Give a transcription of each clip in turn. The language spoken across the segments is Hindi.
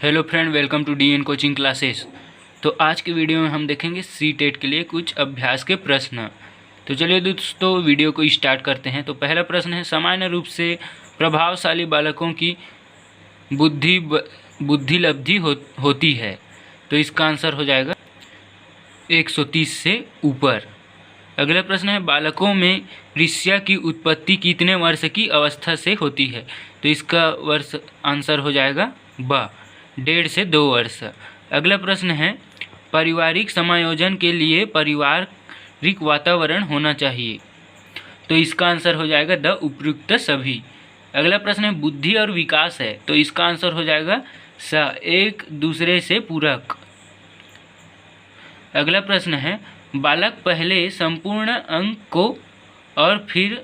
Hello friend, welcome to DN coaching classes. तो आज की वीडियो में हम देखेंगे सी-टेट के लिए कुछ अभ्यास के प्रश्न। तो चलिए दोस्तों, वीडियो को स्टार्ट करते हैं। तो पहला प्रश्न है, सामान्य रूप से प्रभावशाली बालकों की बुद्धि लब्धि होती है। तो इसका आंसर हो जाएगा 130 से ऊपर। अगला प्रश्न है, बालकों में ईर्ष्या की उत्पत्ति कितने वर्ष की अवस्था से होती है। तो इसका वर्ष आंसर हो जाएगा 1.5 से 2 वर्ष। अगला प्रश्न है, पारिवारिक समायोजन के लिए पारिवारिक वातावरण होना चाहिए। तो इसका आंसर हो जाएगा द उपयुक्त सभी। अगला प्रश्न है, बुद्धि और विकास है। तो इसका आंसर हो जाएगा एक दूसरे से पूरक। अगला प्रश्न है, बालक पहले संपूर्ण अंक को और फिर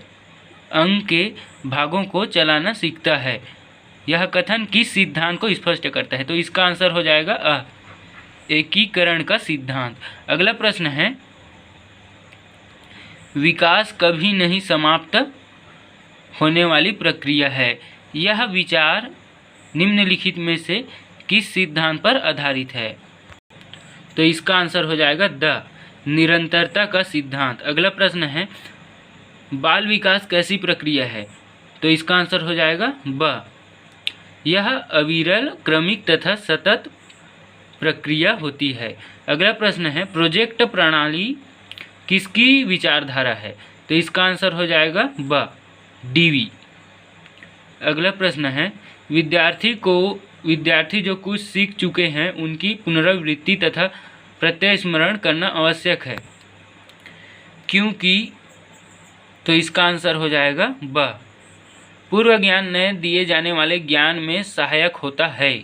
अंक के भागों को चलाना सीखता है। यह कथन किस सिद्धांत को स्पष्ट करता है। तो इसका आंसर हो जाएगा एकीकरण का सिद्धांत। अगला प्रश्न है, विकास कभी नहीं समाप्त होने वाली प्रक्रिया है। यह विचार निम्नलिखित में से किस सिद्धांत पर आधारित है। तो इसका आंसर हो जाएगा द निरंतरता का सिद्धांत। अगला प्रश्न है, बाल विकास कैसी प्रक्रिया है। तो इसका आंसर हो जाएगा यह अविरल, क्रमिक तथा सतत प्रक्रिया होती है। अगला प्रश्न है, प्रोजेक्ट प्रणाली किसकी विचारधारा है। तो इसका आंसर हो जाएगा DV। अगला प्रश्न है, विद्यार्थी जो कुछ सीख चुके हैं उनकी पुनरावृत्ति तथा प्रत्यस्मरण करना आवश्यक है, क्योंकि। तो इसका आंसर हो जाएगा पूर्व ज्ञान नए दिए जाने वाले ज्ञान में सहायक होता है।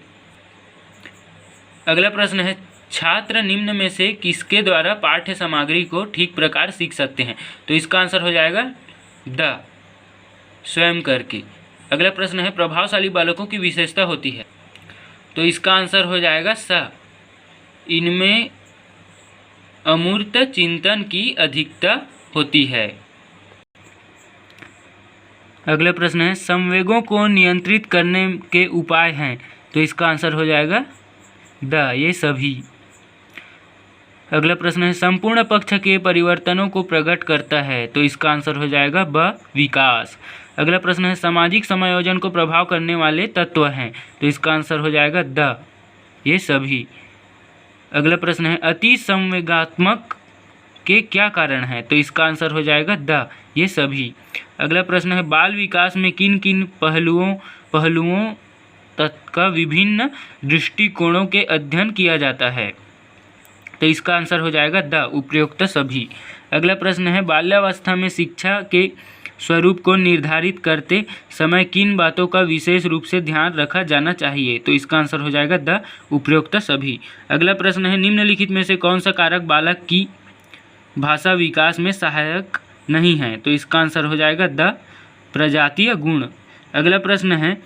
अगला प्रश्न है, छात्र निम्न में से किसके द्वारा पाठ्य सामग्री को ठीक प्रकार सीख सकते हैं। तो इसका आंसर हो जाएगा स्वयं करके। अगला प्रश्न है, प्रभावशाली बालकों की विशेषता होती है। तो इसका आंसर हो जाएगा इनमें अमूर्त चिंतन की अधिकता होती है। अगला प्रश्न है, संवेगों को नियंत्रित करने के उपाय हैं। तो इसका आंसर हो जाएगा ये सभी। अगला प्रश्न है, संपूर्ण पक्ष के परिवर्तनों को प्रकट करता है। तो इसका आंसर हो जाएगा विकास। अगला प्रश्न है, सामाजिक समायोजन को प्रभाव करने वाले तत्व हैं। तो इसका आंसर हो जाएगा ये सभी। अगला प्रश्न है, अति संवेगात्मक के क्या कारण है। तो इसका आंसर हो जाएगा ये सभी। अगला प्रश्न है, बाल विकास में किन किन पहलुओं का विभिन्न दृष्टिकोणों के अध्ययन किया जाता है। तो इसका आंसर हो जाएगा उपयुक्त सभी। अगला प्रश्न है, बाल्यावस्था में शिक्षा के स्वरूप को निर्धारित करते समय किन बातों का विशेष रूप से ध्यान रखा जाना चाहिए। तो इसका आंसर हो जाएगा उपयुक्त सभी। अगला प्रश्न है, निम्नलिखित में से कौन सा कारक बालक की भाषा विकास में सहायक नहीं है। तो इसका आंसर हो जाएगा प्रजातीय गुण। अगला प्रश्न है,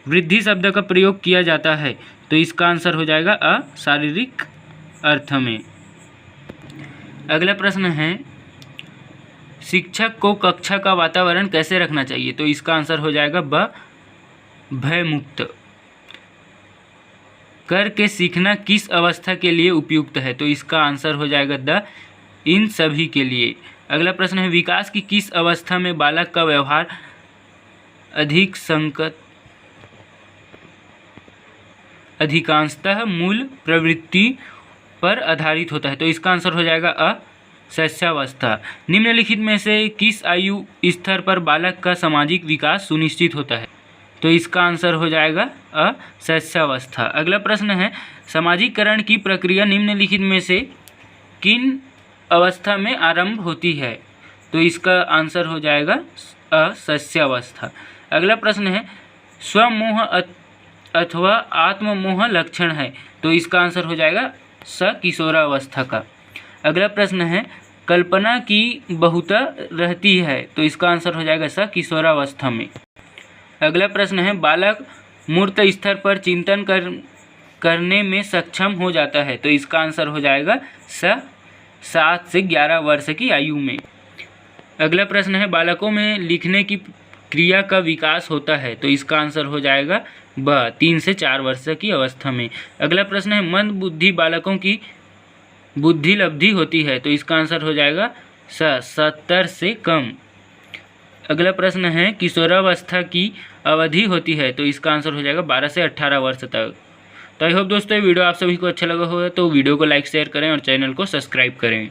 वृद्धि शब्द का प्रयोग किया जाता है। तो इसका आंसर हो जाएगा शारीरिक अर्थ में। अगला प्रश्न है, शिक्षक को कक्षा का वातावरण कैसे रखना चाहिए। तो इसका आंसर हो जाएगा भयमुक्त। करके सीखना किस अवस्था के लिए उपयुक्त है। तो इसका आंसर हो जाएगा इन सभी के लिए। अगला प्रश्न है, विकास की किस अवस्था में बालक का व्यवहार अधिकांशतः मूल प्रवृत्ति पर आधारित होता है। तो इसका आंसर हो जाएगा शैशवावस्था। निम्नलिखित में से किस आयु स्तर पर बालक का सामाजिक विकास सुनिश्चित होता है। तो इसका आंसर हो जाएगा शैशवावस्था। अगला प्रश्न है, सामाजिकरण की प्रक्रिया निम्नलिखित में से किन अवस्था में आरंभ होती है। तो इसका आंसर हो जाएगा शैशवावस्था। अगला प्रश्न है, स्वमोह अथवा आत्ममोह लक्षण है। तो इसका आंसर हो जाएगा किशोरावस्था का। अगला प्रश्न है, कल्पना की बहुता रहती है। तो इसका आंसर हो जाएगा किशोरावस्था में। अगला प्रश्न है, बालक मूर्त स्तर पर चिंतन करने में सक्षम हो जाता है। तो इसका आंसर हो जाएगा 7 से 11 वर्ष की आयु में। अगला प्रश्न है, बालकों में लिखने की क्रिया का विकास होता है? तो इसका आंसर हो जाएगा ब 3 से 4 वर्ष की अवस्था में। अगला प्रश्न है मंद बुद्धि बालकों की बुद्धि लब्धि होती है? तो इसका आंसर हो जाएगा 70 से कम। अगला प्रश्न है किशोरावस्था की अवधि होती है? तो इसका आंसर हो जाएगा 12 से 18 वर्ष तक। तो आई होप दोस्तों ये वीडियो आप सभी को अच्छा लगा होगा, तो वीडियो को लाइक शेयर करें और चैनल को सब्सक्राइब करें।